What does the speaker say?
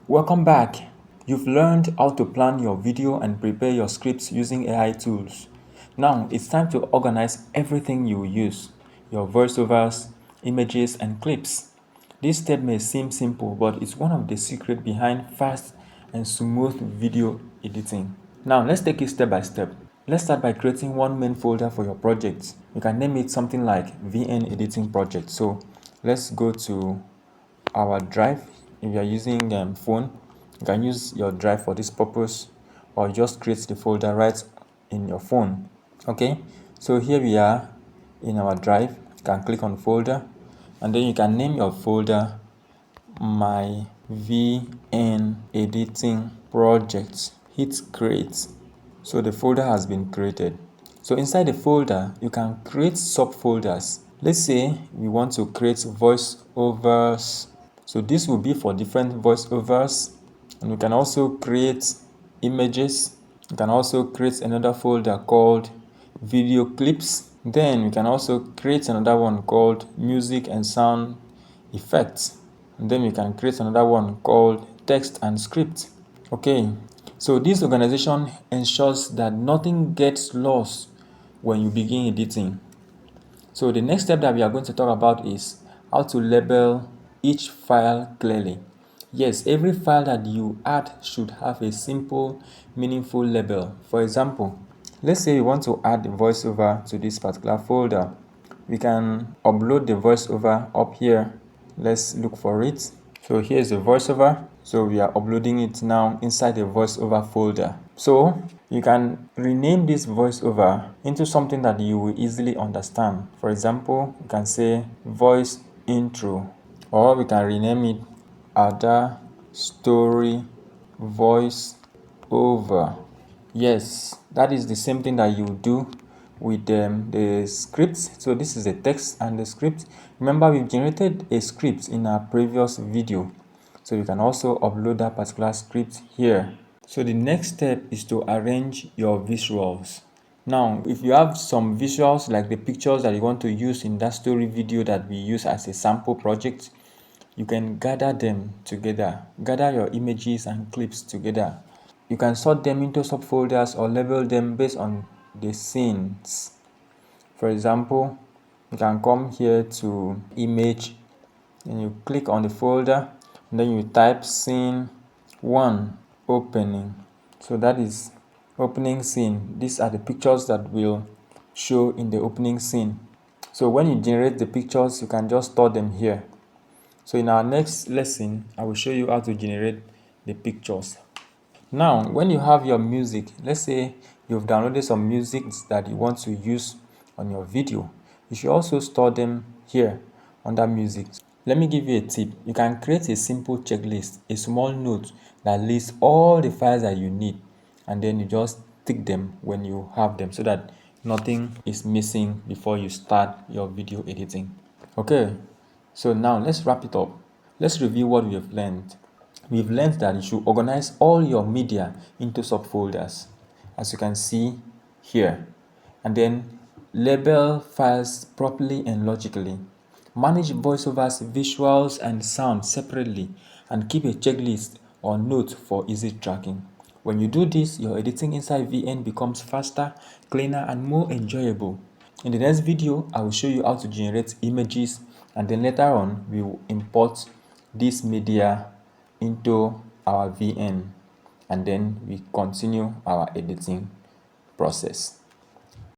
Welcome back. You've learned how to plan your video and prepare your scripts using AI tools. Now it's time to organize everything you use, your voiceovers, images, and clips. This step may seem simple, but it's one of the secrets behind fast and smooth video editing. Now let's take it step by step. Let's start by creating one main folder for your project. You can name it something like VN Editing Project. So let's go to our drive. If you are using phone, you can use your drive for this purpose, or just create the folder right in your phone. Okay, so here we are in our drive. You can click on folder, and then you can name your folder my VN Editing Project. Hit create. So the folder has been created. So inside the folder, you can create subfolders. Let's say we want to create voiceovers. So this will be for different voiceovers. And we can also create images. You can also create another folder called video clips. Then we can also create another one called music and sound effects. And then we can create another one called text and script. Okay, so this organization ensures that nothing gets lost when you begin editing. So the next step that we are going to talk about is how to label each file clearly. Yes, every file that you add should have a simple, meaningful label. For example, let's say you want to add the voiceover to this particular folder. We can upload the voiceover up here. Let's look for it. So here's the voiceover. So we are uploading it now inside the voiceover folder. So you can rename this voiceover into something that you will easily understand. For example, you can say voice intro, or we can rename it Ada Story Voice Over. Yes, that is the same thing that you do with the scripts. So this is the text and the script. Remember, we've generated a script in our previous video, so you can also upload that particular script here. So the next step is to arrange your visuals. Now, if you have some visuals like the pictures that you want to use in that story video that we use as a sample project, you can gather them together. Gather your images and clips together. You can sort them into subfolders or label them based on the scenes. For example, you can come here to image and you click on the folder, and then you type scene 1 opening. So that is opening scene. These are the pictures that will show in the opening scene. So when you generate the pictures, you can just store them here. So in our next lesson, I will show you how to generate the pictures. Now, when you have your music, let's say you've downloaded some music that you want to use on your video, you should also store them here under music. Let me give you a tip. You can create a simple checklist, a small note that lists all the files that you need, and then you just tick them when you have them so that nothing is missing before you start your video editing. Okay, so now let's wrap it up. Let's review what we have learned. We've learned that you should organize all your media into subfolders, as you can see here, and then label files properly and logically. Manage voiceovers, visuals, and sound separately, and keep a checklist or note for easy tracking. When you do this, your editing inside VN becomes faster, cleaner, and more enjoyable. In the next video, I will show you how to generate images, and then later on, we will import this media into our VN, and then we continue our editing process.